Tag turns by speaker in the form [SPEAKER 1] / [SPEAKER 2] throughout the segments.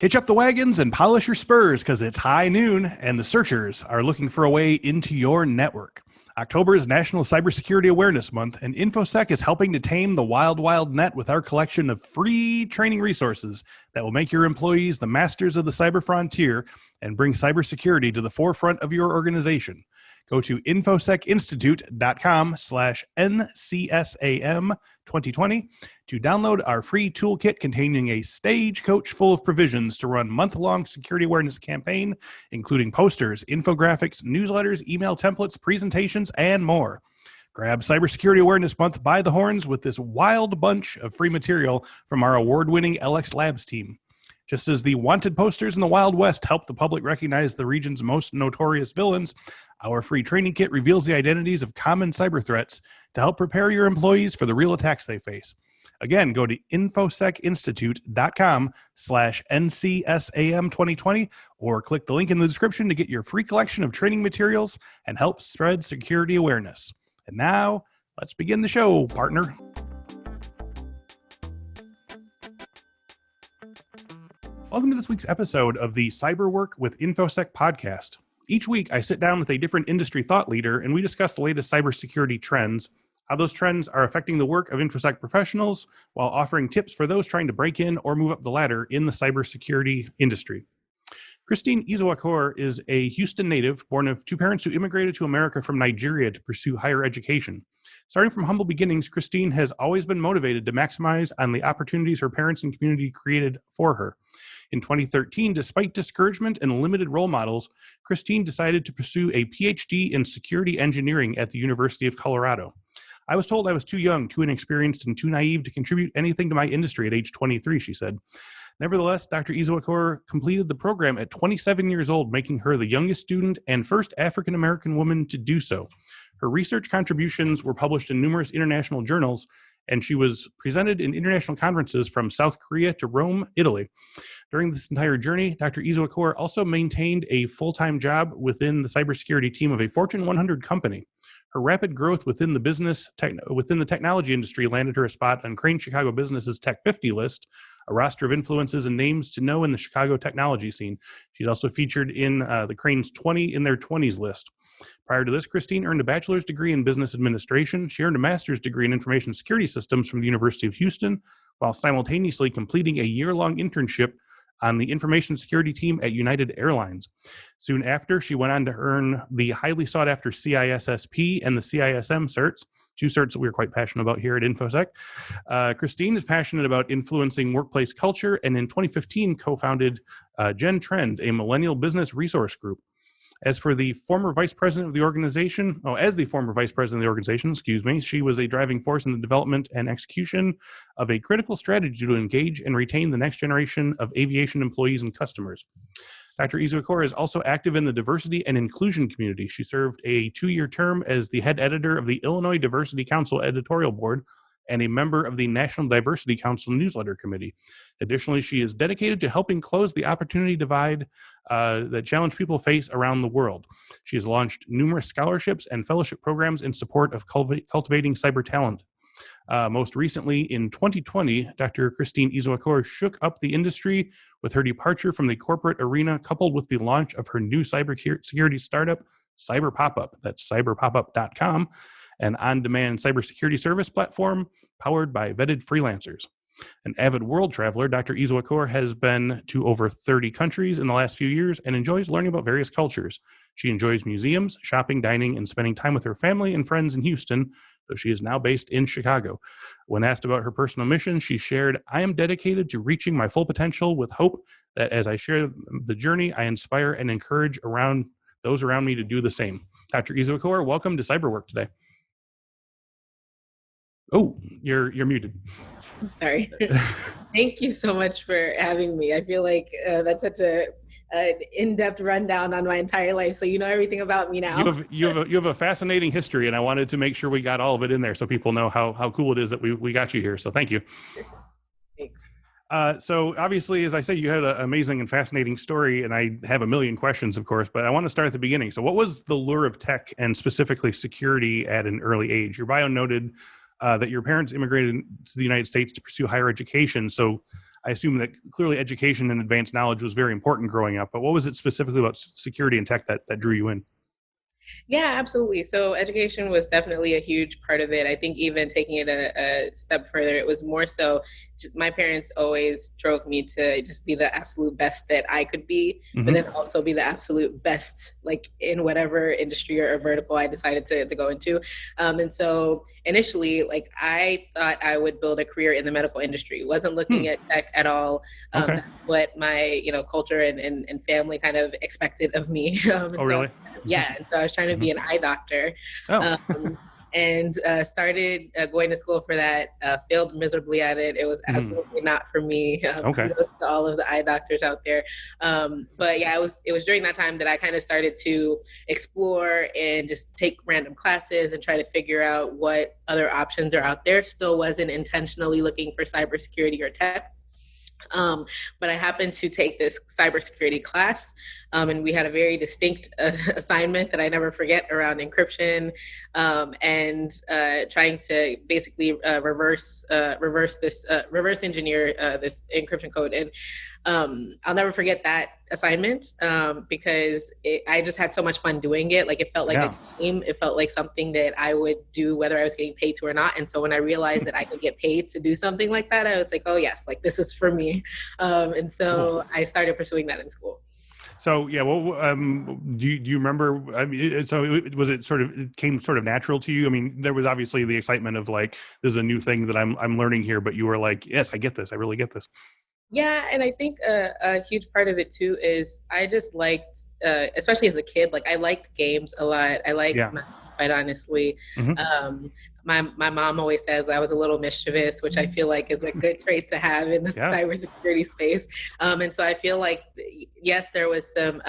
[SPEAKER 1] Hitch up the wagons and polish your spurs because it's high noon and the searchers are looking for a way into your network. October is National Cybersecurity Awareness Month, and Infosec is helping to tame the wild, wild net with our collection of free training resources that will make your employees the masters of the cyber frontier and bring cybersecurity to the forefront of your organization. Go to infosecinstitute.com/NCSAM2020 to download our free toolkit containing a stagecoach full of provisions to run month-long security awareness campaign, including posters, infographics, newsletters, email templates, presentations, and more. Grab Cybersecurity Awareness Month by the horns with this wild bunch of free material from our award-winning LX Labs team. Just as the wanted posters in the Wild West help the public recognize the region's most notorious villains, our free training kit reveals the identities of common cyber threats to help prepare your employees for the real attacks they face. Again, go to infosecinstitute.com/NCSAM2020 or click the link in the description to get your free collection of training materials and help spread security awareness. And now, let's begin the show, partner. Welcome to this week's episode of the Cyberwork with Infosec podcast. Each week, I sit down with a different industry thought leader and we discuss the latest cybersecurity trends, how those trends are affecting the work of Infosec professionals, while offering tips for those trying to break in or move up the ladder in the cybersecurity industry. Christine Izuakor is a Houston native, born of two parents who immigrated to America from Nigeria to pursue higher education. Starting from humble beginnings, Christine has always been motivated to maximize on the opportunities her parents and community created for her. In 2013, despite discouragement and limited role models, Christine decided to pursue a Ph.D. in security engineering at the University of Colorado. I was told I was too young, too inexperienced, and too naive to contribute anything to my industry at age 23, she said. Nevertheless, Dr. Izuakor completed the program at 27 years old, making her the youngest student and first African-American woman to do so. Her research contributions were published in numerous international journals, and she was presented in international conferences from South Korea to Rome, Italy. During this entire journey, Dr. Izuakor also maintained a full-time job within the cybersecurity team of a Fortune 100 company. Her rapid growth within the technology industry landed her a spot on Crane Chicago Business's Tech 50 list, a roster of influences and names to know in the Chicago technology scene. She's also featured in the Crane's 20 in their 20s list. Prior to this, Christine earned a bachelor's degree in business administration. She earned a master's degree in information security systems from the University of Houston, while simultaneously completing a year-long internship on the information security team at United Airlines. Soon after, she went on to earn the highly sought-after CISSP and the CISM certs, two certs that we're quite passionate about here at Infosec. Christine is passionate about influencing workplace culture, and in 2015 co-founded Gen Trend, a millennial business resource group. As the former vice president of the organization, she was a driving force in the development and execution of a critical strategy to engage and retain the next generation of aviation employees and customers. Dr. Izuakor is also active in the diversity and inclusion community. She served a 2-year term as the head editor of the Illinois Diversity Council editorial board and a member of the National Diversity Council newsletter committee. Additionally, she is dedicated to helping close the opportunity divide that challenge people face around the world. She has launched numerous scholarships and fellowship programs in support of cultivating cyber talent. Most recently, in 2020, Dr. Christine Izuakor shook up the industry with her departure from the corporate arena, coupled with the launch of her new cybersecurity startup, Cyberpopup. That's cyberpopup.com, an on-demand cybersecurity service platform powered by vetted freelancers. An avid world traveler, Dr. Izuakor has been to over 30 countries in the last few years and enjoys learning about various cultures. She enjoys museums, shopping, dining, and spending time with her family and friends in Houston, though she is now based in Chicago. When asked about her personal mission, she shared, "I am dedicated to reaching my full potential with hope that as I share the journey, I inspire and encourage those around me to do the same." Dr. Izuakor, welcome to Cyberwork today. Oh, you're muted.
[SPEAKER 2] Sorry. Thank you so much for having me. I feel like that's such an in-depth rundown on my entire life. So you know everything about me now.
[SPEAKER 1] You have a fascinating history, and I wanted to make sure we got all of it in there so people know how cool it is that we got you here. So thank you.
[SPEAKER 2] Thanks.
[SPEAKER 1] So obviously, as I said, you had an amazing and fascinating story, and I have a million questions, of course, but I want to start at the beginning. So what was the lure of tech and specifically security at an early age? Your bio noted that your parents immigrated to the United States to pursue higher education. So I assume that clearly education and advanced knowledge was very important growing up, but what was it specifically about security and tech that drew you in?
[SPEAKER 2] Yeah, absolutely. So education was definitely a huge part of it. I think even taking it a step further, it was more so just, my parents always drove me to just be the absolute best that I could be, but then also be the absolute best, like in whatever industry or vertical I decided to go into. And so initially, like I thought I would build a career in the medical industry. Wasn't looking at tech at all.
[SPEAKER 1] Okay.
[SPEAKER 2] That's what my, culture and family kind of expected of me.
[SPEAKER 1] Oh, really?
[SPEAKER 2] Yeah, and so I was trying to be an eye doctor,
[SPEAKER 1] Oh.
[SPEAKER 2] and started going to school for that. Failed miserably at it. It was absolutely not for me.
[SPEAKER 1] Okay.
[SPEAKER 2] Kudos to all of the eye doctors out there. But yeah, it was during that time that I kind of started to explore and just take random classes and try to figure out what other options are out there. Still wasn't intentionally looking for cybersecurity or tech. But I happened to take this cybersecurity class, and we had a very distinct assignment that I never forget around encryption, and trying to basically reverse engineer this encryption code. And I'll never forget that assignment, because I just had so much fun doing it. Like it felt like a game. It felt like something that I would do whether I was getting paid to or not. And so when I realized that I could get paid to do something like that, I was like, oh yes, like this is for me. And so I started pursuing that in school.
[SPEAKER 1] So yeah, well, do you remember? I mean, so it came sort of natural to you? I mean, there was obviously the excitement of like, this is a new thing that I'm learning here, but you were like, yes, I get this. I really get this.
[SPEAKER 2] Yeah, and I think a huge part of it too is I just liked, especially as a kid, like I liked games a lot. I liked math, quite honestly. My mom always says I was a little mischievous, which I feel like is a good trait to have in the cybersecurity space. And so I feel like, yes, there was some,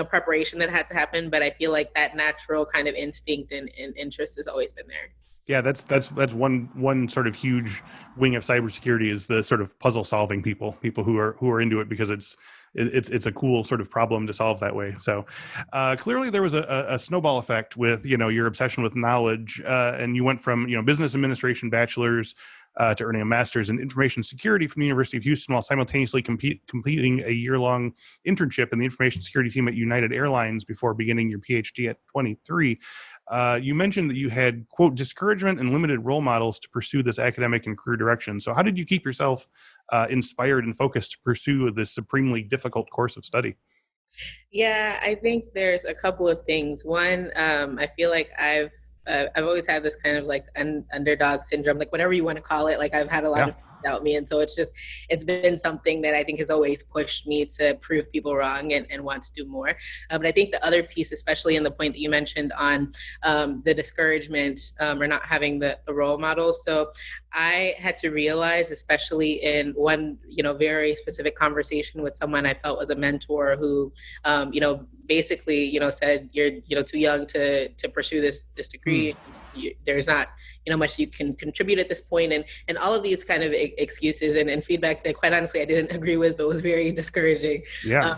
[SPEAKER 2] preparation that had to happen, but I feel like that natural kind of instinct and interest has always been there.
[SPEAKER 1] Yeah, that's one sort of huge wing of cybersecurity is the sort of puzzle solving people who are into it because it's a cool sort of problem to solve that way. So clearly there was a snowball effect with your obsession with knowledge, and you went from business administration bachelor's to earning a master's in information security from the University of Houston while simultaneously completing a year-long internship in the information security team at United Airlines before beginning your Ph.D. at 23. You mentioned that you had, quote, discouragement and limited role models to pursue this academic and career direction. So how did you keep yourself inspired and focused to pursue this supremely difficult course of study?
[SPEAKER 2] Yeah, I think there's a couple of things. One, I feel like I've always had this kind of like underdog syndrome, like whatever you want to call it. Like I've had a lot of doubt me. And so it's been something that I think has always pushed me to prove people wrong and want to do more. But I think the other piece, especially in the point that you mentioned on the discouragement or not having the role models. So I had to realize, especially in one, very specific conversation with someone I felt was a mentor who, basically, said, you're, too young to pursue this degree. There's not, much you can contribute at this point, and all of these kind of excuses and feedback that quite honestly I didn't agree with, but was very discouraging.
[SPEAKER 1] Yeah.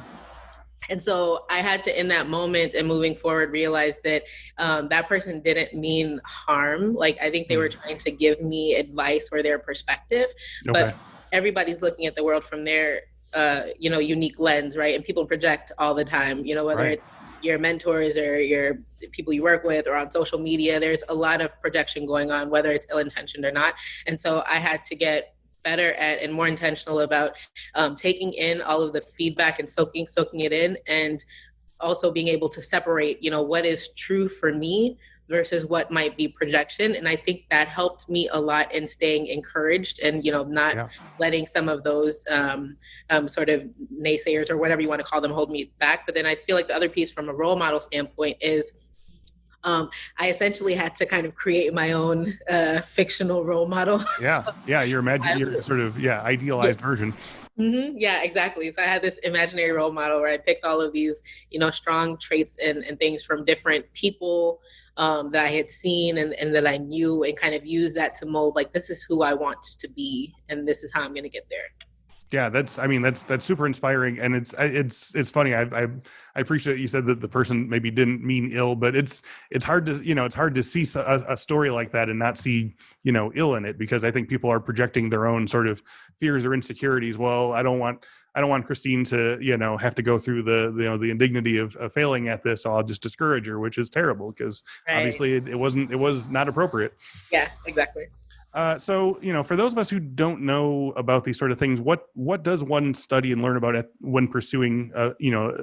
[SPEAKER 2] And so I had to, in that moment and moving forward, realize that that person didn't mean harm. Like, I think they were trying to give me advice or their perspective, but everybody's looking at the world from their, unique lens, right? And people project all the time, whether it's your mentors or your people you work with or on social media, there's a lot of projection going on, whether it's ill-intentioned or not. And so I had to get better at and more intentional about taking in all of the feedback and soaking it in, and also being able to separate, what is true for me versus what might be projection. And I think that helped me a lot in staying encouraged and, not letting some of those sort of naysayers or whatever you want to call them hold me back. But then I feel like the other piece from a role model standpoint is I essentially had to kind of create my own fictional role model.
[SPEAKER 1] Your sort of idealized version.
[SPEAKER 2] Mm-hmm. Yeah, exactly. So I had this imaginary role model where I picked all of these, strong traits and things from different people that I had seen and that I knew, and kind of use that to mold, like, this is who I want to be, and this is how I'm going to get there.
[SPEAKER 1] Yeah, that's super inspiring, and it's funny. I appreciate you said that the person maybe didn't mean ill, but it's hard to it's hard to see a story like that and not see ill in it, because I think people are projecting their own sort of fears or insecurities. Well, I don't want Christine to have to go through the indignity of failing at this, so I'll just discourage her, which is terrible, because obviously it was not appropriate.
[SPEAKER 2] Yeah, exactly.
[SPEAKER 1] So, for those of us who don't know about these sort of things, what does one study and learn about when pursuing,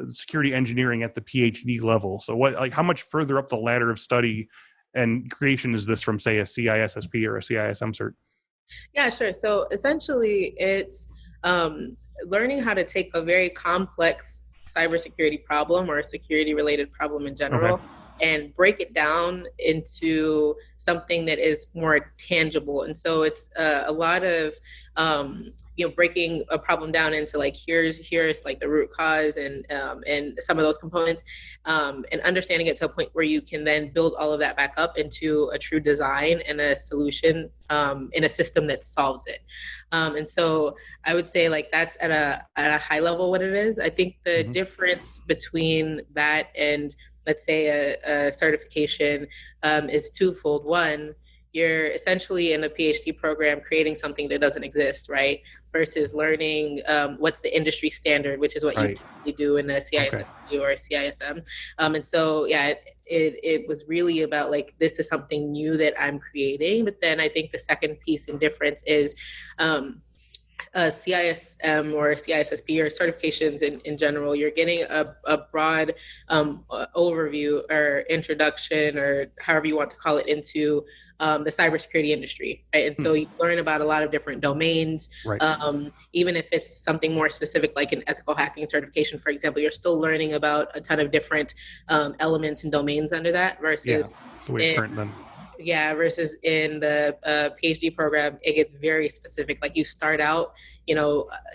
[SPEAKER 1] security engineering at the PhD level? So how much further up the ladder of study and creation is this from, say, a CISSP or a CISM cert?
[SPEAKER 2] Yeah, sure. So essentially it's learning how to take a very complex cybersecurity problem or a security related problem in general. Okay. And break it down into something that is more tangible. And so it's a lot of, breaking a problem down into like, here's like the root cause and some of those components, and understanding it to a point where you can then build all of that back up into a true design and a solution in a system that solves it. And so I would say like that's at a high level what it is. I think the difference between that and let's say a certification is twofold. One, you're essentially in a PhD program creating something that doesn't exist, right? Versus learning what's the industry standard, which is what you do in a CISSP or a CISM. And so, yeah, it was really about like, this is something new that I'm creating. But then I think the second piece and difference is a CISM or a CISSP or certifications in general, you're getting a broad overview or introduction or however you want to call it into the cybersecurity industry, right? And so you learn about a lot of different domains, even if it's something more specific like an ethical hacking certification, for example, you're still learning about a ton of different elements and domains under that versus
[SPEAKER 1] the way it's current then.
[SPEAKER 2] Yeah, versus in the PhD program, it gets very specific. Like you start out,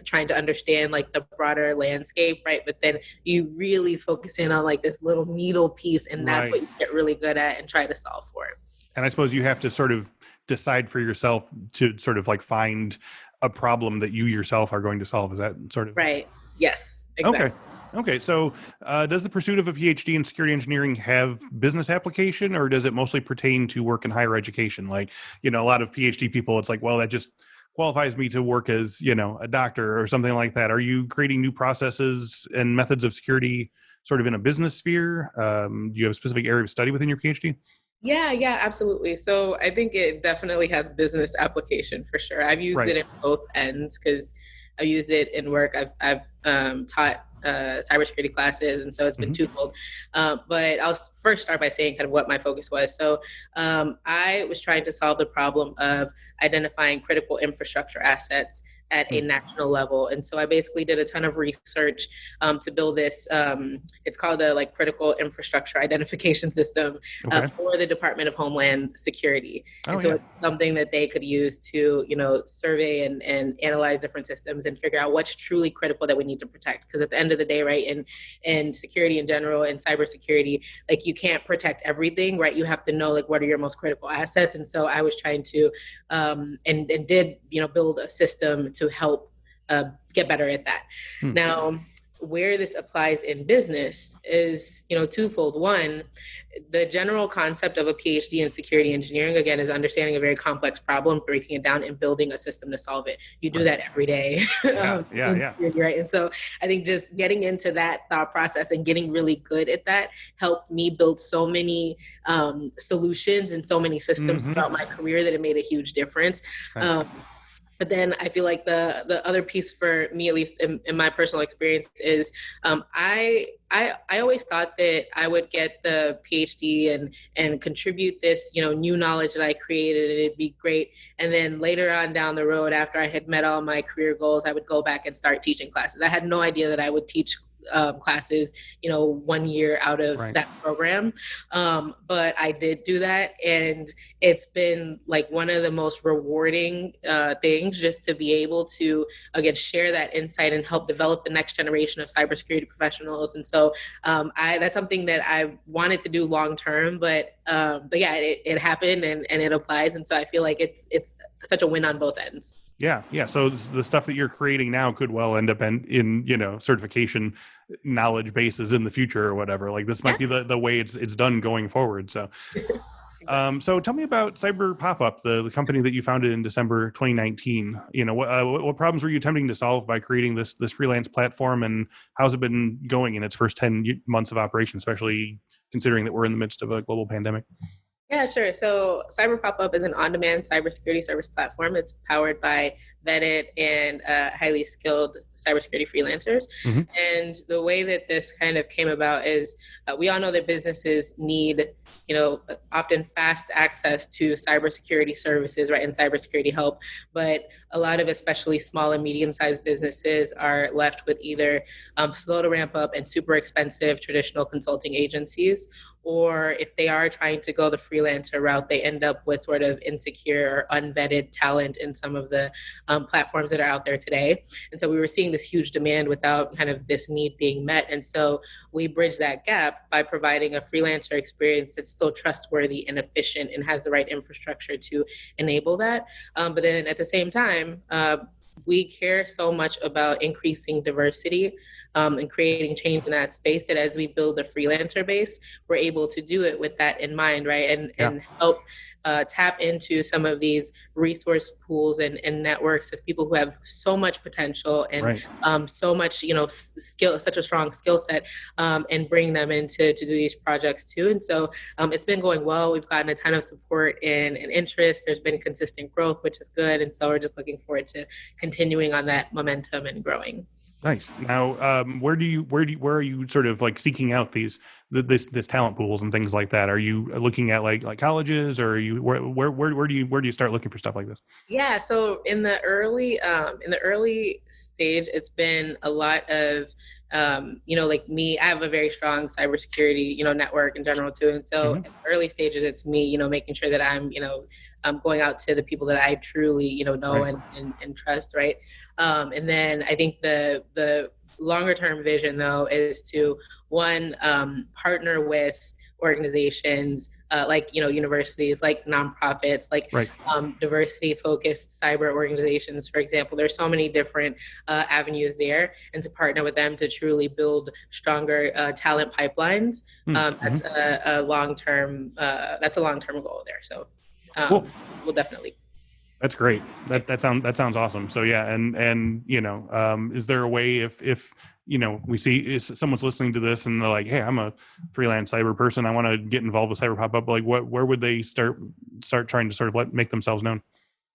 [SPEAKER 2] trying to understand like the broader landscape, right? But then you really focus in on like this little needle piece, and that's what you get really good at and try to solve for it.
[SPEAKER 1] And I suppose you have to sort of decide for yourself to sort of like find a problem that you yourself are going to solve. Is that sort of
[SPEAKER 2] right? Yes, exactly.
[SPEAKER 1] Okay. So does the pursuit of a PhD in security engineering have business application, or does it mostly pertain to work in higher education? Like, a lot of PhD people, it's like, well, that just qualifies me to work as, a doctor or something like that. Are you creating new processes and methods of security sort of in a business sphere? Do you have a specific area of study within your PhD?
[SPEAKER 2] Yeah, absolutely. So I think it definitely has business application for sure. I've used it in both ends because I've used it in work. I've taught cybersecurity classes, and so it's been twofold. But I'll first start by saying kind of what my focus was. So I was trying to solve the problem of identifying critical infrastructure assets at a national level. And so I basically did a ton of research to build this, it's called the like critical infrastructure identification system for the Department of Homeland Security. And so it's something that they could use to, survey and analyze different systems and figure out what's truly critical that we need to protect. Because at the end of the day, right, in security in general and cybersecurity, like you can't protect everything, right? You have to know like what are your most critical assets. And so I was trying to, and did, build a system to help get better at that. Now, where this applies in business is, twofold. One, the general concept of a PhD in security engineering, again, is understanding a very complex problem, breaking it down and building a system to solve it. You do that every day. Yeah. Right. And so I think just getting into that thought process and getting really good at that helped me build so many solutions and so many systems throughout my career that it made a huge difference. But then I feel like the other piece for me, at least in my personal experience, is I always thought that I would get the PhD and contribute this, new knowledge that I created, and it'd be great. And then later on down the road, after I had met all my career goals, I would go back and start teaching classes. I had no idea that I would teach classes, 1 year out of that program. But I did do that. And it's been like one of the most rewarding things just to be able to, again, share that insight and help develop the next generation of cybersecurity professionals. And so that's something that I wanted to do long term, but yeah, it happened and it applies. And so I feel like it's such a win on both ends.
[SPEAKER 1] Yeah. So the stuff that you're creating now could well end up in certification knowledge bases in the future or whatever. Like this might be the way it's done going forward. So,
[SPEAKER 2] Exactly.
[SPEAKER 1] so tell me about Cyberpopup, the company that you founded in December 2019. What problems were you attempting to solve by creating this freelance platform, and how's it been going in its first 10 months of operation, especially considering that we're in the midst of a global pandemic?
[SPEAKER 2] Yeah, sure. So Cyberpopup is an on-demand cybersecurity service platform. It's powered by vetted and highly skilled cybersecurity freelancers.
[SPEAKER 1] Mm-hmm.
[SPEAKER 2] And the way that this kind of came about is we all know that businesses need, often fast access to cybersecurity services, right, and cybersecurity help. But a lot of especially small and medium-sized businesses are left with either slow to ramp up and super expensive traditional consulting agencies, or if they are trying to go the freelancer route, they end up with sort of insecure or unvetted talent in some of the platforms that are out there today. And so we were seeing this huge demand without kind of this need being met. And so we bridge that gap by providing a freelancer experience that's still trustworthy and efficient and has the right infrastructure to enable that. But then at the same time, we care so much about increasing diversity and creating change in that space that as we build a freelancer base, we're able to do it with that in mind, right? And help tap into some of these resource pools and networks of people who have so much potential and so much, skill, such a strong skill set, and bring them into to do these projects too. And so it's been going well. We've gotten a ton of support and interest. There's been consistent growth, which is good. And so we're just looking forward to continuing on that momentum and growing.
[SPEAKER 1] Nice. Now, where are you sort of like seeking out this talent pools and things like that? Are you looking at like colleges, or are you where do you start looking for stuff like this?
[SPEAKER 2] Yeah. So in the early stage, it's been a lot of like me, I have a very strong cybersecurity, network in general too. And so in the early stages, it's me, making sure that I'm going out to the people that I truly, know and trust, right? And then I think the longer term vision, though, is to partner with organizations like universities, like nonprofits, like diversity focused cyber organizations, for example. There's so many different avenues there, and to partner with them to truly build stronger talent pipelines. That's a long term goal there. So
[SPEAKER 1] cool.
[SPEAKER 2] We'll definitely.
[SPEAKER 1] That's great. That sounds awesome. So yeah, and is there a way if we see someone's listening to this and they're like, hey, I'm a freelance cyber person, I want to get involved with Cyberpopup, like where would they start trying to sort of make themselves known?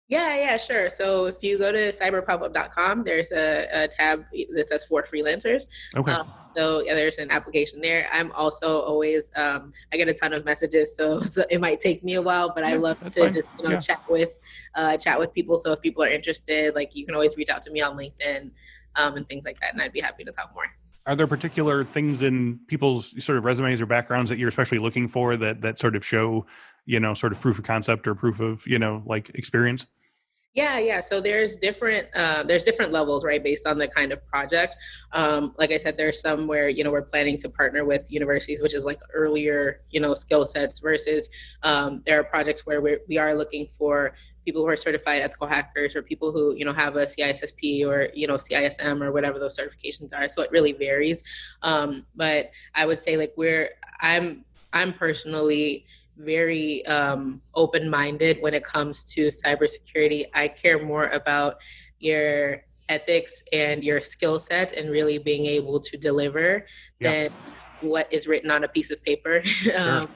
[SPEAKER 2] Yeah, sure. So if you go to cyberpopup.com, there's a tab that says for freelancers.
[SPEAKER 1] Okay.
[SPEAKER 2] So there's an application there. I'm also always, I get a ton of messages, so it might take me a while, but I love to just, chat with people. So if people are interested, like you can always reach out to me on LinkedIn and things like that, and I'd be happy to talk more.
[SPEAKER 1] Are there particular things in people's sort of resumes or backgrounds that you're especially looking for that sort of show, sort of proof of concept or proof of, like experience?
[SPEAKER 2] Yeah. So there's different levels, right, based on the kind of project. Like I said, there's some where, we're planning to partner with universities, which is like earlier, skill sets versus there are projects where we are looking for people who are certified ethical hackers or people who, have a CISSP or, CISM or whatever those certifications are. So it really varies. But I would say like I'm personally very open-minded when it comes to cybersecurity. I care more about your ethics and your skill set and really being able to deliver than what is written on a piece of paper.
[SPEAKER 1] Sure.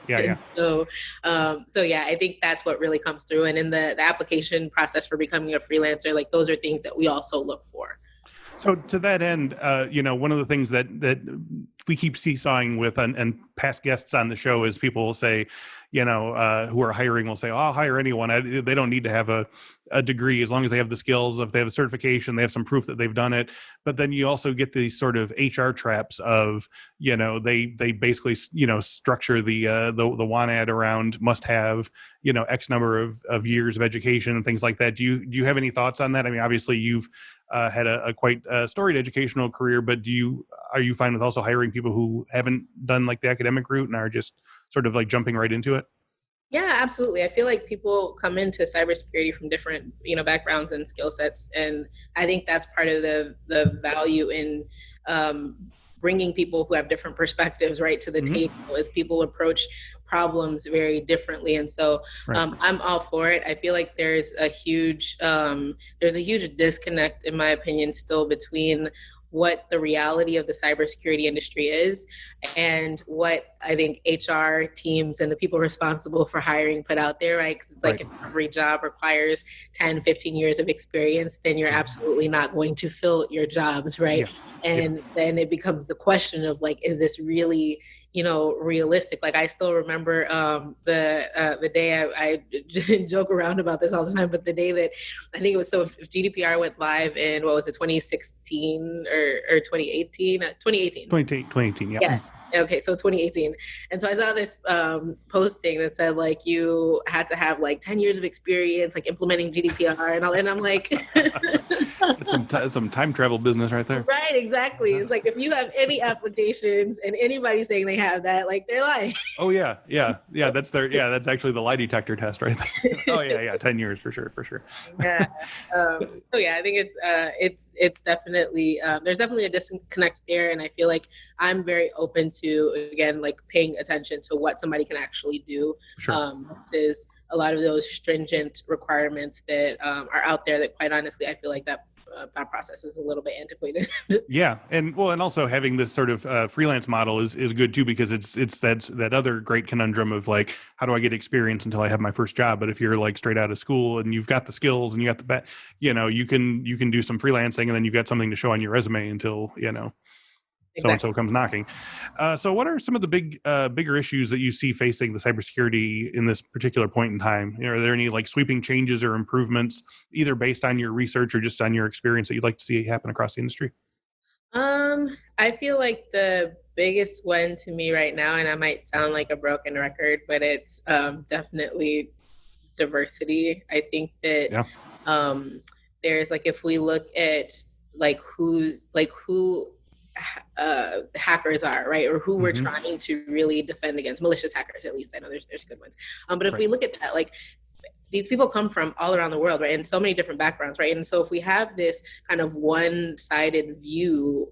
[SPEAKER 2] So I think that's what really comes through. And in the application process for becoming a freelancer, like those are things that we also look for.
[SPEAKER 1] So to that end, one of the things that we keep seesawing with and past guests on the show is people will say, who are hiring will say, oh, I'll hire anyone. They don't need to have a degree as long as they have the skills. If they have a certification, they have some proof that they've done it. But then you also get these sort of HR traps of, they basically, structure the want ad around must have, X number of years of education and things like that. Do you have any thoughts on that? I mean, obviously you've had a quite storied educational career, but are you fine with also hiring people who haven't done like the academic route and are just sort of like jumping right into it?
[SPEAKER 2] Yeah, absolutely. I feel like people come into cybersecurity from different, backgrounds and skill sets, and I think that's part of the value in bringing people who have different perspectives right to the table. Is people approach problems very differently, and so I'm all for it. I feel like there's a huge disconnect, in my opinion, still between what the reality of the cybersecurity industry is and what I think HR teams and the people responsible for hiring put out there, right? Because it's like if every job requires 10, 15 years of experience, then you're absolutely not going to fill your jobs, right? And then it becomes the question of like, is this really realistic? Like I still remember the day I joke around about this all the time, but the day that I think it was, so if GDPR went live in, what was it, 2016 or 2018?
[SPEAKER 1] 2018, yeah.
[SPEAKER 2] Okay, so 2018. And so I saw this posting that said like you had to have like 10 years of experience like implementing GDPR and all, and I'm like
[SPEAKER 1] it's some time travel business right there.
[SPEAKER 2] Right, exactly. It's like if you have any applications and anybody's saying they have that, like they're lying.
[SPEAKER 1] Oh yeah. That's actually the lie detector test right there. Oh yeah, 10 years for sure.
[SPEAKER 2] Yeah. So yeah, I think it's definitely there's definitely a disconnect there, and I feel like I'm very open to, again, like paying attention to what somebody can actually do. Versus a lot of those stringent requirements that are out there that, quite honestly, I feel like that thought process is a little bit antiquated.
[SPEAKER 1] Yeah, and also having this sort of freelance model is good too, because it's that other great conundrum of like, how do I get experience until I have my first job? But if you're like straight out of school and you've got the skills and you got the you can do some freelancing, and then you've got something to show on your resume until so-and-so comes knocking. So what are some of the bigger issues that you see facing the cybersecurity in this particular point in time? Are there any like sweeping changes or improvements, either based on your research or just on your experience, that you'd like to see happen across the industry?
[SPEAKER 2] I feel like the biggest one to me right now, and I might sound like a broken record, but it's definitely diversity. I think that there's like, if we look at like who hackers are, right, or who we're trying to really defend against, malicious hackers, at least I know there's good ones, but if we look at that, like these people come from all around the world, right, and so many different backgrounds, right, and so if we have this kind of one-sided view,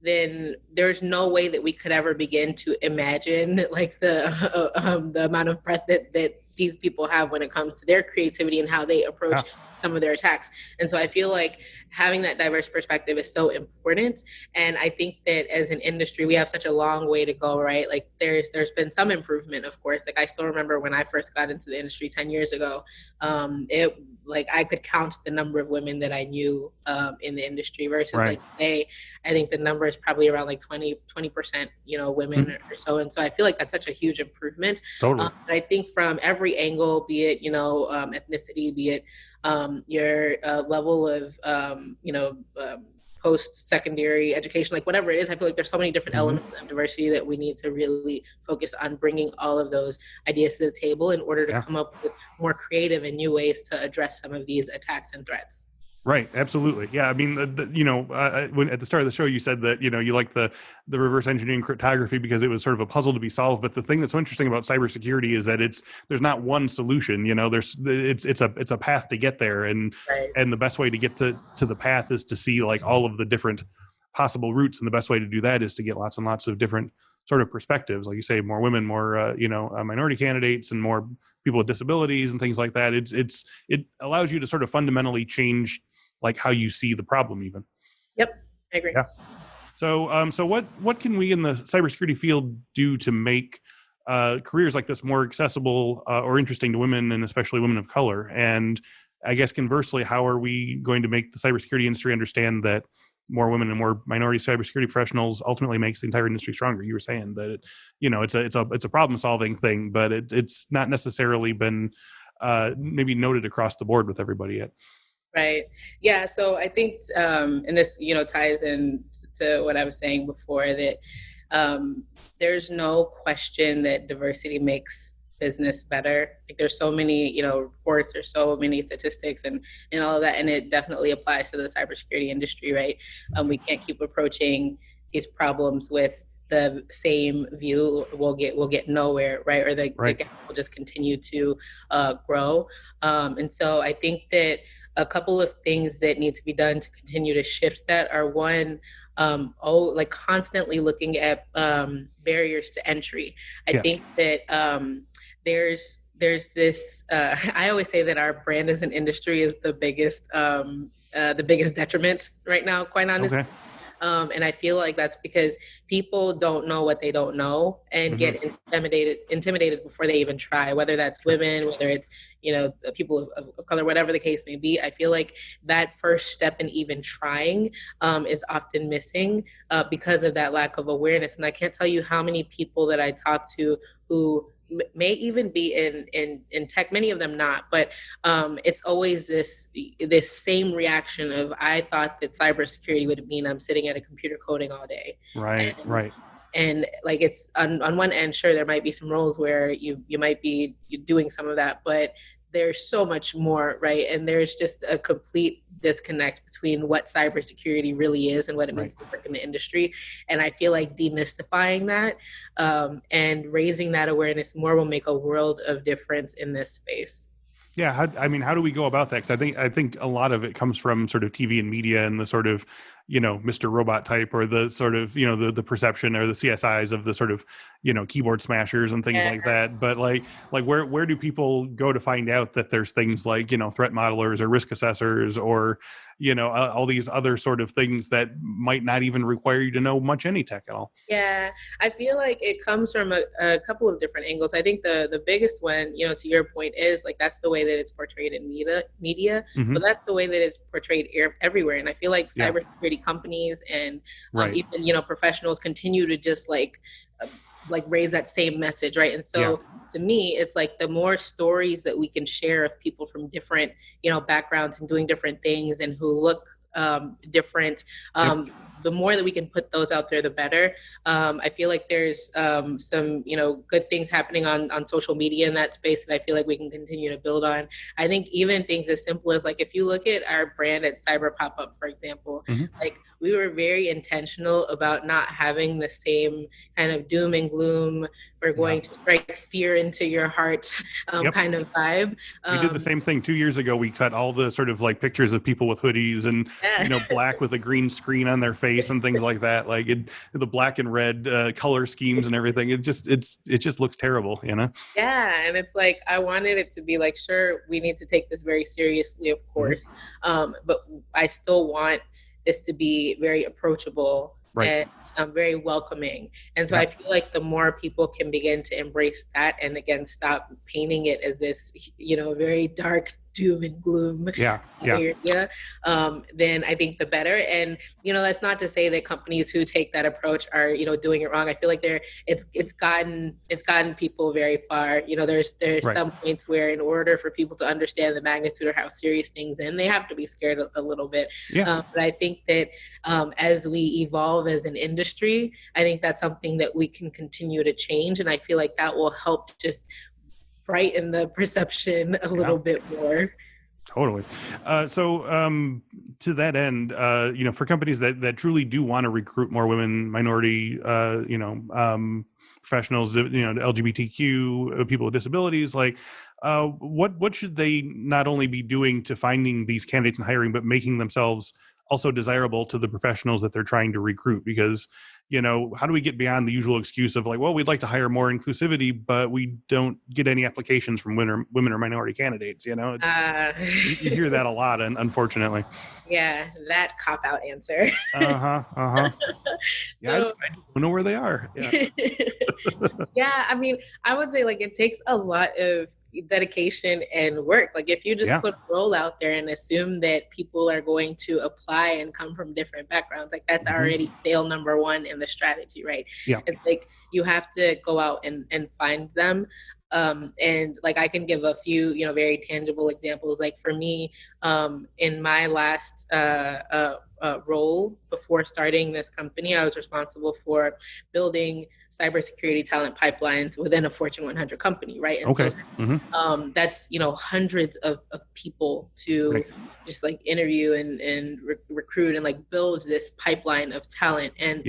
[SPEAKER 2] then there's no way that we could ever begin to imagine like the amount of breadth that these people have when it comes to their creativity and how they approach some of their attacks. And so I feel like having that diverse perspective is so important. And I think that as an industry, we have such a long way to go, right? Like there's been some improvement, of course. Like I still remember when I first got into the industry 10 years ago, I could count the number of women that I knew in the industry versus like today, I think the number is probably around like 20%, women or so. And so I feel like that's such a huge improvement.
[SPEAKER 1] Totally.
[SPEAKER 2] But I think from every angle, be it, ethnicity, be it your level of, post-secondary education, like whatever it is, I feel like there's so many different elements of diversity that we need to really focus on bringing all of those ideas to the table in order to come up with more creative and new ways to address some of these attacks and threats.
[SPEAKER 1] Right. Absolutely. Yeah. I mean, when at the start of the show, you said that, you like the reverse engineering cryptography because it was sort of a puzzle to be solved. But the thing that's so interesting about cybersecurity is that there's not one solution, it's a path to get there. And the best way to get to the path is to see like all of the different possible routes. And the best way to do that is to get lots and lots of different sort of perspectives. Like you say, more women, more, minority candidates, and more people with disabilities and things like that. It allows you to sort of fundamentally change like how you see the problem even.
[SPEAKER 2] Yep, I agree.
[SPEAKER 1] Yeah. So what can we in the cybersecurity field do to make careers like this more accessible or interesting to women, and especially women of color? And I guess conversely, how are we going to make the cybersecurity industry understand that more women and more minority cybersecurity professionals ultimately makes the entire industry stronger? You were saying that it's a problem solving thing, but it's not necessarily been maybe noted across the board with everybody yet.
[SPEAKER 2] Right. Yeah. So I think, and this, ties in to what I was saying before, that there's no question that diversity makes business better. Like there's so many, reports, there's so many statistics and all of that. And it definitely applies to the cybersecurity industry, right? We can't keep approaching these problems with the same view, we'll get nowhere, right? Or the gap will just continue to grow. And so I think that a couple of things that need to be done to continue to shift that are, one, like constantly looking at barriers to entry. I think that there's this I always say that our brand as an industry is the biggest detriment right now, quite honestly. And I feel like that's because people don't know what they don't know and get intimidated before they even try, whether that's women, whether it's, people of color, whatever the case may be. I feel like that first step in even trying is often missing because of that lack of awareness. And I can't tell you how many people that I talk to who may even be in tech, many of them not, but it's always this same reaction of, I thought that cybersecurity would mean I'm sitting at a computer coding all day. Right. And like, it's on one end, sure, there might be some roles where you might be doing some of that, but there's so much more, right? And there's just a complete disconnect between what cybersecurity really is and what it means to work in the industry. And I feel like demystifying that and raising that awareness more will make a world of difference in this space.
[SPEAKER 1] Yeah, how do we go about that? Because I think a lot of it comes from sort of TV and media and the sort of, Mr. Robot type, or the sort of, the perception or the CSIs of the sort of, keyboard smashers and things like that. But like where do people go to find out that there's things like, threat modelers or risk assessors or, all these other sort of things that might not even require you to know much any tech at all?
[SPEAKER 2] Yeah, I feel like it comes from a couple of different angles. I think the biggest one, to your point, is like, that's the way that it's portrayed in media, but that's the way that it's portrayed everywhere. And I feel like cybersecurity companies and even, professionals continue to just like raise that same message, right? And so to me, it's like the more stories that we can share of people from different, backgrounds and doing different things and who look different, the more that we can put those out there, the better. I feel like there's some, good things happening on social media in that space that I feel like we can continue to build on. I think even things as simple as, like, if you look at our brand at Cyberpopup, for example, like, we were very intentional about not having the same kind of doom and gloom, we're going to strike fear into your heart kind of vibe.
[SPEAKER 1] We did the same thing 2 years ago. We cut all the sort of like pictures of people with hoodies and, black with a green screen on their face and things like that. Like the black and red color schemes and everything. It just looks terrible,
[SPEAKER 2] Yeah. And it's like, I wanted it to be like, sure, we need to take this very seriously, of course. But I still want this to be very approachable and very welcoming. And so I feel like the more people can begin to embrace that and, again, stop painting it as this, very dark doom and gloom area, then I think the better. And, that's not to say that companies who take that approach are, doing it wrong. I feel like it's gotten people very far. There's some points where, in order for people to understand the magnitude or how serious things are, they have to be scared a little bit. But I think that as we evolve as an industry, I think that's something that we can continue to change. And I feel like that will help just brighten the perception a little bit more.
[SPEAKER 1] Totally. So to that end, for companies that truly do want to recruit more women, minority, professionals, LGBTQ, people with disabilities, like what should they not only be doing to finding these candidates and hiring, but making themselves also desirable to the professionals that they're trying to recruit? Because, how do we get beyond the usual excuse of like, well, we'd like to hire more inclusivity, but we don't get any applications from women or minority candidates, you hear that a lot, and unfortunately.
[SPEAKER 2] Yeah, that cop-out answer.
[SPEAKER 1] Yeah, so, I don't know where they are. Yeah.
[SPEAKER 2] Yeah, I mean, I would say, like, it takes a lot of dedication and work. Like, if you just put a role out there and assume that people are going to apply and come from different backgrounds, like, that's already fail number one in the strategy, right? It's like, you have to go out and find them. And like, I can give a few, very tangible examples. Like, for me, in my last role before starting this company, I was responsible for building cybersecurity talent pipelines within a Fortune 100 company, right? And so that's, hundreds of people to just like interview and recruit and like build this pipeline of talent. And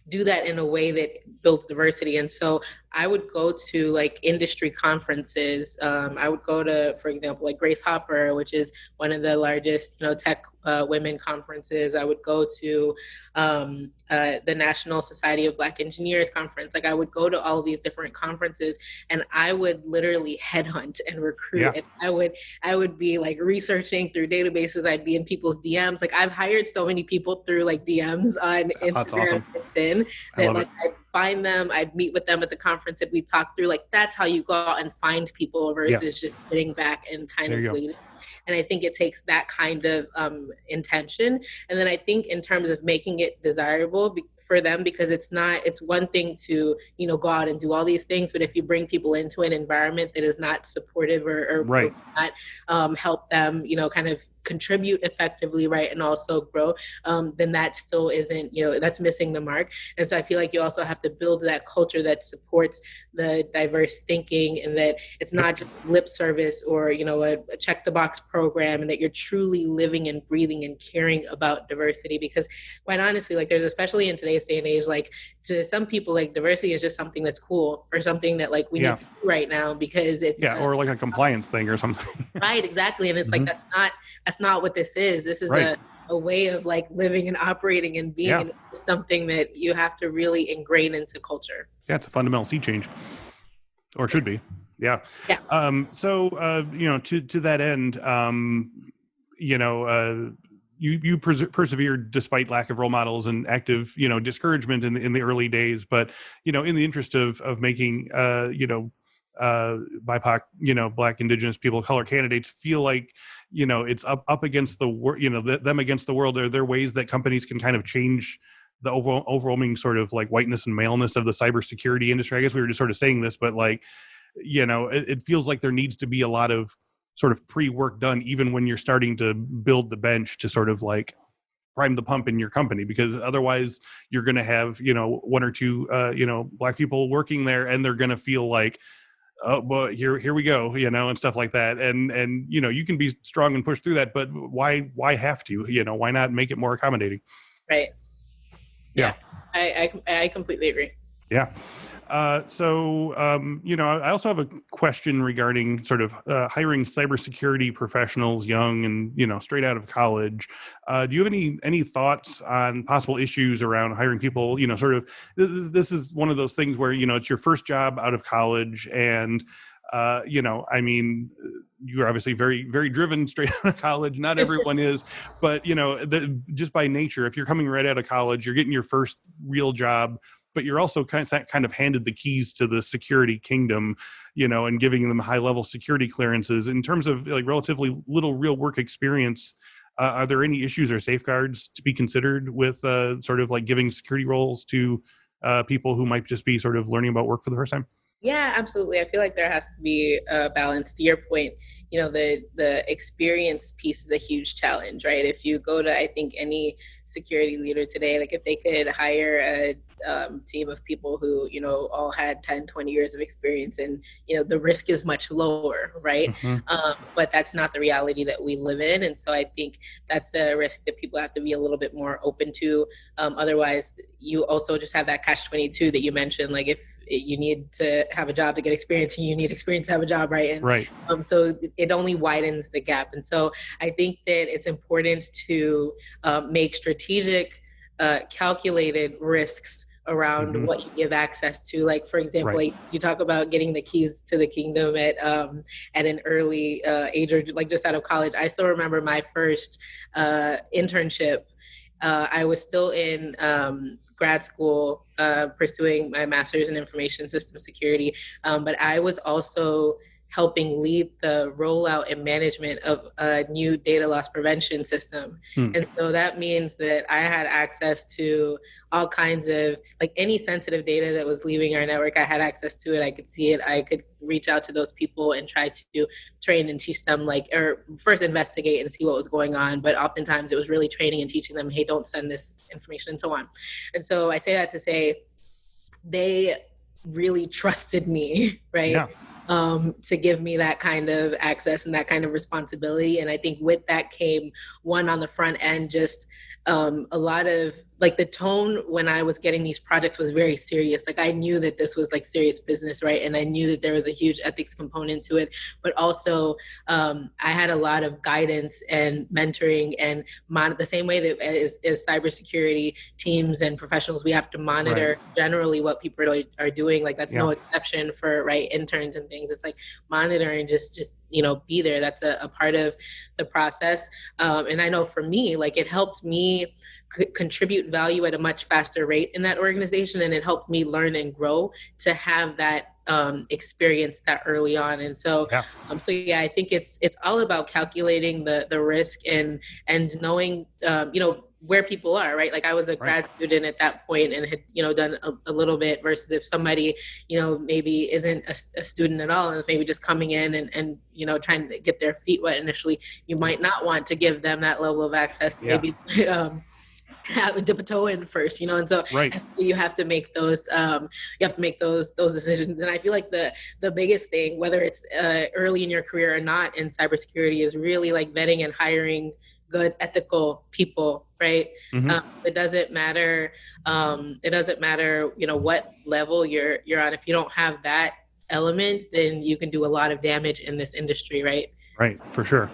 [SPEAKER 2] do that in a way that builds diversity. And so I would go to like industry conferences. I would go to, for example, like Grace Hopper, which is one of the largest, tech women conferences. I would go to the National Society of Black Engineers conference. Like I would go to all of these different conferences, and I would literally headhunt and recruit.
[SPEAKER 1] Yeah.
[SPEAKER 2] And I would be like researching through databases. I'd be in people's DMs. Like I've hired so many people through like DMs on Instagram.
[SPEAKER 1] That's awesome.
[SPEAKER 2] LinkedIn, that like I'd find them, I'd meet with them at the conference, and we'd talk through, like, that's how you go out and find people versus just sitting back and kind of waiting. And I think it takes that kind of intention. And then I think in terms of making it desirable for them, because it's one thing to, go out and do all these things, but if you bring people into an environment that is not supportive or not help them, kind of contribute effectively, right, and also grow, then that still isn't, that's missing the mark. And so I feel like you also have to build that culture that supports the diverse thinking, and that it's not just lip service or, a check the box program, and that you're truly living and breathing and caring about diversity. Because quite honestly, like, there's, especially in today's day and age, like, to some people, like, diversity is just something that's cool or something that, like, we need to do right now because it's
[SPEAKER 1] or like a compliance thing or something.
[SPEAKER 2] Right, exactly. And it's like, that's not what this is. This is a way of, like, living and operating and being, and it's something that you have to really ingrain into culture.
[SPEAKER 1] Yeah, it's a fundamental sea change, or it should be. Yeah. So to that end, you persevered despite lack of role models and active, discouragement in the early days. But, in the interest of making, BIPOC, Black, Indigenous people of color candidates feel like, it's up against the world, them against the world. Are there ways that companies can kind of change the overwhelming sort of like whiteness and maleness of the cybersecurity industry? I guess we were just sort of saying this, but like, it feels like there needs to be a lot of sort of pre-work done, even when you're starting to build the bench to sort of like prime the pump in your company, because otherwise you're going to have, one or two, Black people working there, and they're going to feel like, oh, well, here we go, and stuff like that. And, you can be strong and push through that, but why have to, why not make it more accommodating?
[SPEAKER 2] Right.
[SPEAKER 1] Yeah.
[SPEAKER 2] I completely agree.
[SPEAKER 1] Yeah. I also have a question regarding sort of hiring cybersecurity professionals, young and, straight out of college. Do you have any thoughts on possible issues around hiring people? Sort of, this is one of those things where, it's your first job out of college, and you're obviously very, very driven straight out of college. Not everyone is, but just by nature, if you're coming right out of college, you're getting your first real job, but you're also kind of handed the keys to the security kingdom, and giving them high level security clearances. In terms of like relatively little real work experience, are there any issues or safeguards to be considered with sort of like giving security roles to people who might just be sort of learning about work for the first time?
[SPEAKER 2] Yeah, absolutely. I feel like there has to be a balance. To your point, the experience piece is a huge challenge, right? If you go to, I think, any security leader today, like if they could hire a team of people who, all had 10, 20 years of experience, and, the risk is much lower, right? But that's not the reality that we live in. And so I think that's a risk that people have to be a little bit more open to. Otherwise, you also just have that catch-22 that you mentioned, like if you need to have a job to get experience, and you need experience to have a job, right? And so it only widens the gap. And so I think that it's important to make strategic, calculated risks around what you give access to. Like, for example, like you talk about getting the keys to the kingdom at an early age, or like just out of college. I still remember my first internship. I was still in grad school pursuing my master's in information system security, but I was also helping lead the rollout and management of a new data loss prevention system. And so that means that I had access to all kinds of, like, any sensitive data that was leaving our network. I had access to it. I could see it. I could reach out to those people and try to train and teach them, or first investigate and see what was going on. But oftentimes it was really training and teaching them, hey, don't send this information, and so on. And so I say that to say they really trusted me, right? Yeah. To give me that kind of access and that kind of responsibility. And I think with that came, one, on the front end, just a lot of like the tone when I was getting these projects was very serious. Like I knew that this was like serious business, right? And I knew that there was a huge ethics component to it, but also I had a lot of guidance and mentoring and the same way that as cybersecurity teams and professionals, we have to monitor generally what people are doing. Like that's no exception for interns and things. It's like monitoring, just be there. That's a part of the process. And I know for me, like it helped me contribute value at a much faster rate in that organization, and it helped me learn and grow to have that experience that early on. And so I think it's all about calculating the risk and knowing where people are, right? Like I was a grad student at that point and had done a little bit, versus if somebody maybe isn't a student at all and maybe just coming in and trying to get their feet wet initially, you might not want to give them that level of access. Maybe dip a toe in first, and so you have to make those decisions. And I feel like the biggest thing, whether it's early in your career or not in cybersecurity, is really like vetting and hiring good ethical people, right? It doesn't matter what level you're on. If you don't have that element, then you can do a lot of damage in this industry, right?
[SPEAKER 1] Right, for sure.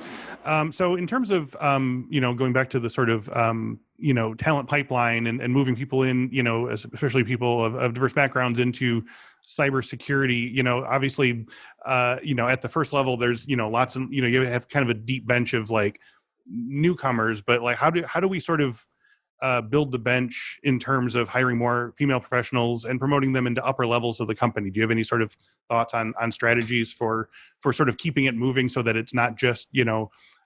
[SPEAKER 1] So in terms of, going back to the sort of, talent pipeline and moving people in, especially people of diverse backgrounds into cybersecurity, obviously, at the first level, there's, lots of, you have kind of a deep bench of like newcomers, but like, how do we sort of build the bench in terms of hiring more female professionals and promoting them into upper levels of the company? Do you have any sort of thoughts on strategies for sort of keeping it moving so that it's not just,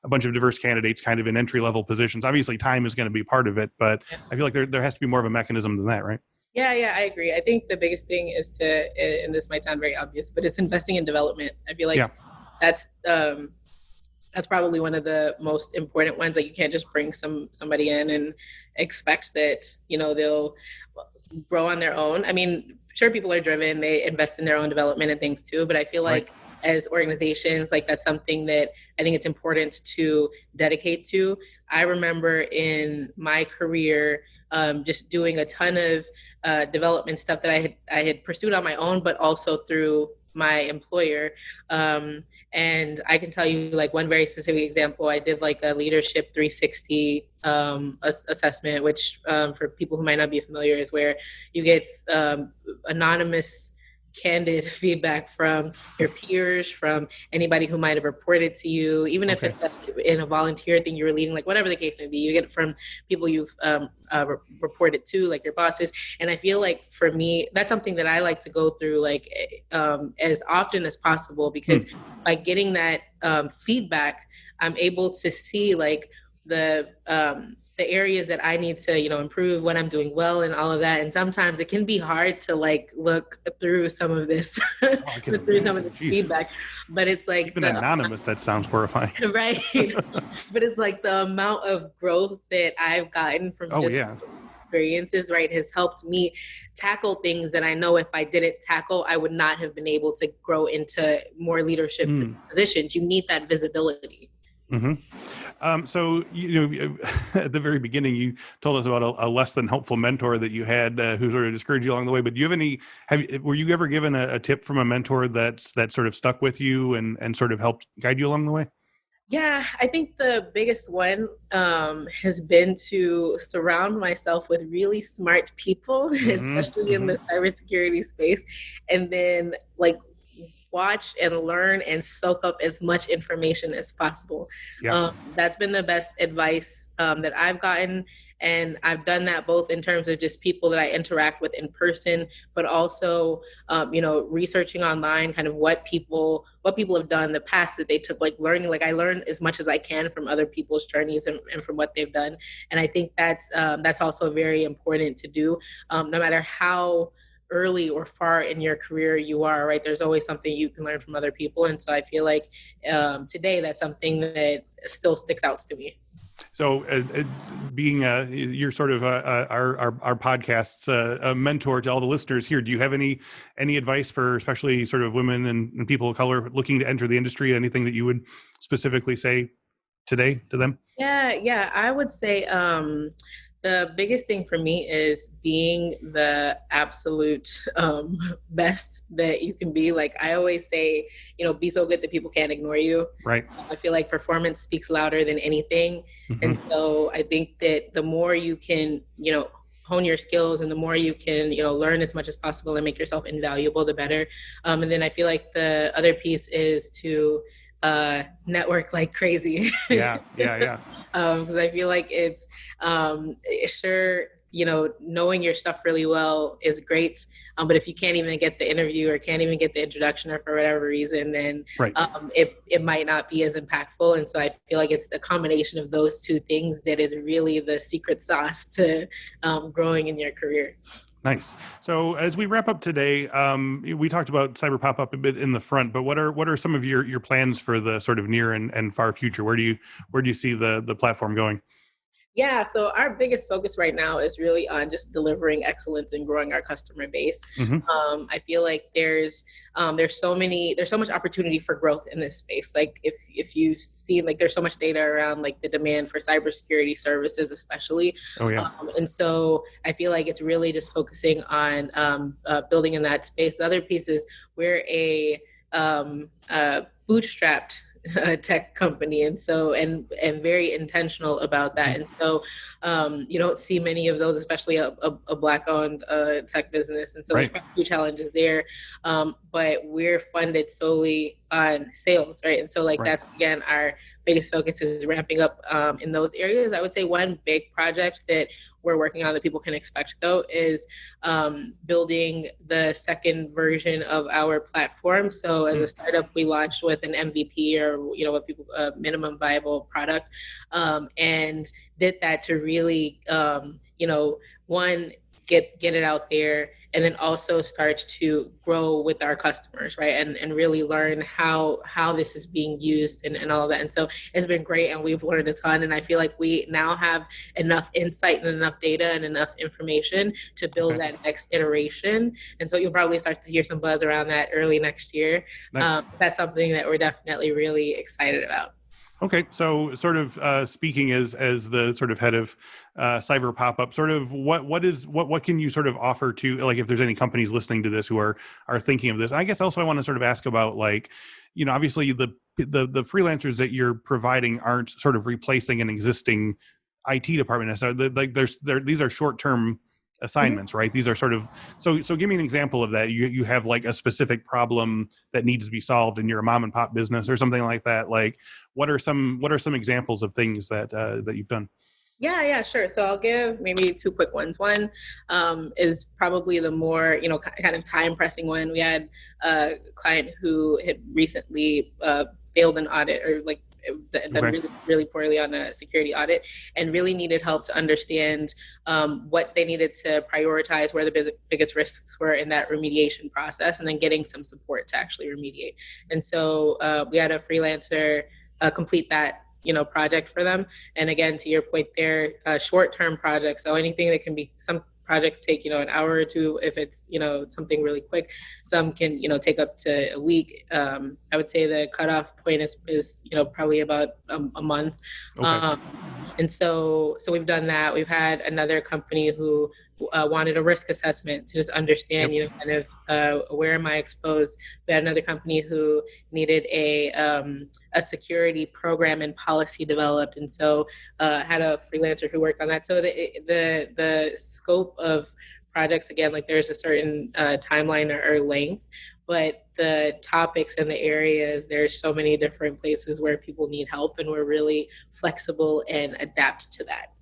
[SPEAKER 1] a bunch of diverse candidates kind of in entry level positions? Obviously time is going to be part of it, but I feel like there has to be more of a mechanism than that, right?
[SPEAKER 2] Yeah, I agree. I think the biggest thing is to, and this might sound very obvious, but it's investing in development. I feel like that's probably one of the most important ones. Like you can't just bring somebody in and expect that, they'll grow on their own. I mean, sure, people are driven, they invest in their own development and things too, but I feel like as organizations, like that's something that I think it's important to dedicate to. I remember in my career, just doing a ton of development stuff that I had pursued on my own, but also through my employer. And I can tell you like one very specific example. I did like a leadership 360 assessment, which for people who might not be familiar is where you get anonymous, candid feedback from your peers, from anybody who might have reported to you, even if it's in a volunteer thing you were leading, like whatever the case may be, you get it from people you've reported to, like your bosses. And I feel like for me, that's something that I like to go through like as often as possible, because by getting that feedback, I'm able to see like the areas that I need to, improve, what I'm doing well and all of that. And sometimes it can be hard to like look through some of this, through some of the feedback, but it's like
[SPEAKER 1] even anonymous, that sounds horrifying.
[SPEAKER 2] Right. But it's like the amount of growth that I've gotten from experiences, right, has helped me tackle things that I know if I didn't tackle, I would not have been able to grow into more leadership positions. You need that visibility.
[SPEAKER 1] So, at the very beginning, you told us about a less than helpful mentor that you had who sort of discouraged you along the way. But do you have were you ever given a tip from a mentor that sort of stuck with you and sort of helped guide you along the way?
[SPEAKER 2] Yeah, I think the biggest one has been to surround myself with really smart people, especially in the cybersecurity space, and then like watch and learn and soak up as much information as possible. That's been the best advice that I've gotten. And I've done that both in terms of just people that I interact with in person, but also, researching online kind of what people have done in the past that they took, like learning, like I learn as much as I can from other people's journeys and from what they've done. And I think that's also very important to do, no matter how early or far in your career you are, right? There's always something you can learn from other people. And so I feel like today that's something that still sticks out to me.
[SPEAKER 1] So being you're sort of our podcast's mentor to all the listeners here, do you have any advice for especially sort of women and people of color looking to enter the industry? Anything that you would specifically say today to them?
[SPEAKER 2] Yeah, I would say The biggest thing for me is being the absolute best that you can be. Like I always say, be so good that people can't ignore you.
[SPEAKER 1] Right.
[SPEAKER 2] I feel like performance speaks louder than anything. And so I think that the more you can, hone your skills and the more you can, learn as much as possible and make yourself invaluable, the better. And then I feel like the other piece is to network like crazy.
[SPEAKER 1] Yeah.
[SPEAKER 2] Because I feel like it's sure, knowing your stuff really well is great. But if you can't even get the interview or can't even get the introduction or for whatever reason, then it might not be as impactful. And so I feel like it's the combination of those two things that is really the secret sauce to growing in your career.
[SPEAKER 1] Nice. So as we wrap up today, we talked about Cyberpopup a bit in the front, but what are some of your plans for the sort of near and far future? Where do you see the platform going?
[SPEAKER 2] Yeah, so our biggest focus right now is really on just delivering excellence and growing our customer base. I feel like there's so much opportunity for growth in this space. Like if you've seen, like there's so much data around like the demand for cybersecurity services, especially. Oh yeah. And so I feel like it's really just focusing on building in that space. The other piece is we're a bootstrapped tech company, and so and very intentional about that. And so you don't see many of those, especially a Black-owned tech business. And so there's a few challenges there, but we're funded solely on sales, right? And so that's again our biggest focus is ramping up in those areas. I would say one big project that we're working on that people can expect though is building the second version of our platform. So as a startup, we launched with an MVP or what people minimum viable product, and did that to really one get it out there, and then also start to grow with our customers, right? And really learn how this is being used and all of that. And so it's been great, and we've learned a ton. And I feel like we now have enough insight and enough data and enough information to build that next iteration. And so you'll probably start to hear some buzz around that early next year. Nice. That's something that we're definitely really excited about.
[SPEAKER 1] Okay, so sort of speaking as the sort of head of Cyberpopup, sort of what can you sort of offer to, like, if there's any companies listening to this who are thinking of this? I guess also I want to sort of ask about, like, obviously the freelancers that you're providing aren't sort of replacing an existing IT department. So these are short-term assignments, right? These are sort of, so give me an example of that. You have like a specific problem that needs to be solved and you're a mom and pop business or something like that. Like what are some examples of things that you've done?
[SPEAKER 2] Yeah, sure. So I'll give maybe two quick ones. One is probably the more, kind of time pressing one. We had a client who had recently failed an audit, or like done really, really poorly on a security audit, and really needed help to understand what they needed to prioritize, where the biggest risks were in that remediation process, and then getting some support to actually remediate. And so we had a freelancer complete that project for them. And again, to your point there, short-term projects. So anything that can be, some projects take, an hour or two if it's, something really quick. Some can, take up to a week. I would say the cutoff point is probably about a month. Okay. And so we've done that. We've had another company who wanted a risk assessment to just understand, kind of where am I exposed. We had another company who needed a security program and policy developed, and so had a freelancer who worked on that. So the scope of projects, again, like there's a certain timeline or length, but the topics and the areas, there's so many different places where people need help, and we're really flexible and adapt to that.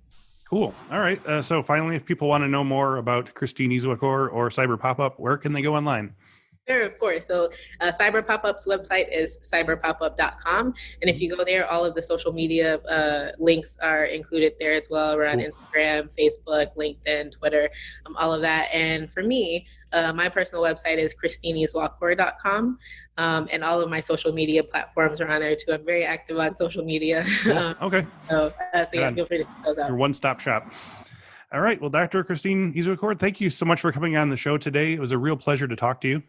[SPEAKER 1] Cool. All right. So finally, if people want to know more about Christine Izuakor or Cyberpopup, where can they go online?
[SPEAKER 2] Sure, of course. So Cyberpopup's website is cyberpopup.com. And if you go there, all of the social media links are included there as well. We're on Instagram, Facebook, LinkedIn, Twitter, all of that. And for me, my personal website is christineizuakor.com. And all of my social media platforms are on there too. I'm very active on social media.
[SPEAKER 1] Cool. Okay.
[SPEAKER 2] So yeah, feel free to check those out.
[SPEAKER 1] Your one-stop shop. All right. Well, Dr. Christine Izuakor, thank you so much for coming on the show today. It was a real pleasure to talk to you.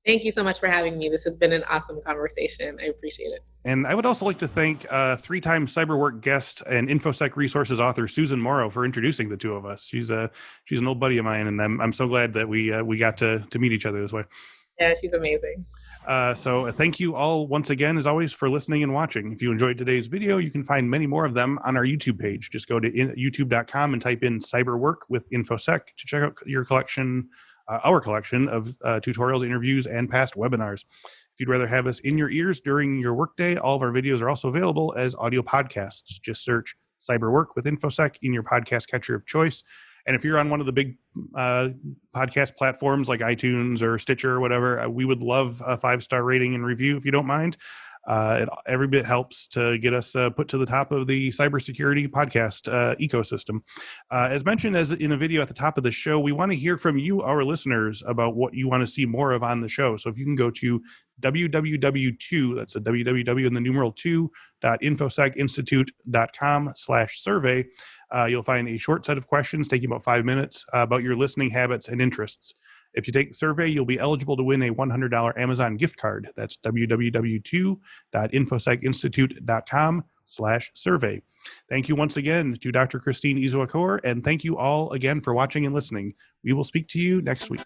[SPEAKER 2] Thank you so much for having me. This has been an awesome conversation. I appreciate it.
[SPEAKER 1] And I would also like to thank three-time Cyberwork guest and Infosec Resources author Susan Morrow for introducing the two of us. She's an old buddy of mine, and I'm so glad that we got to meet each other this way.
[SPEAKER 2] Yeah, she's amazing.
[SPEAKER 1] So thank you all once again, as always, for listening and watching. If you enjoyed today's video, you can find many more of them on our YouTube page. Just go to youtube.com and type in Cyberwork with Infosec to check out our collection of tutorials, interviews, and past webinars. If you'd rather have us in your ears during your workday, all of our videos are also available as audio podcasts. Just search Cyberwork with Infosec in your podcast catcher of choice. And if you're on one of the big podcast platforms like iTunes or Stitcher or whatever, we would love a 5-star rating and review if you don't mind. Every bit helps to get us put to the top of the cybersecurity podcast ecosystem. As mentioned in a video at the top of the show, we want to hear from you, our listeners, about what you want to see more of on the show. So if you can go to www.2, that's a www in the numeral 2.infosecinstitute.com/survey, you'll find a short set of questions taking about 5 minutes about your listening habits and interests. If you take the survey, you'll be eligible to win a $100 Amazon gift card. That's www.infosecinstitute.com/survey. Thank you once again to Dr. Christine Izuakor, and thank you all again for watching and listening. We will speak to you next week.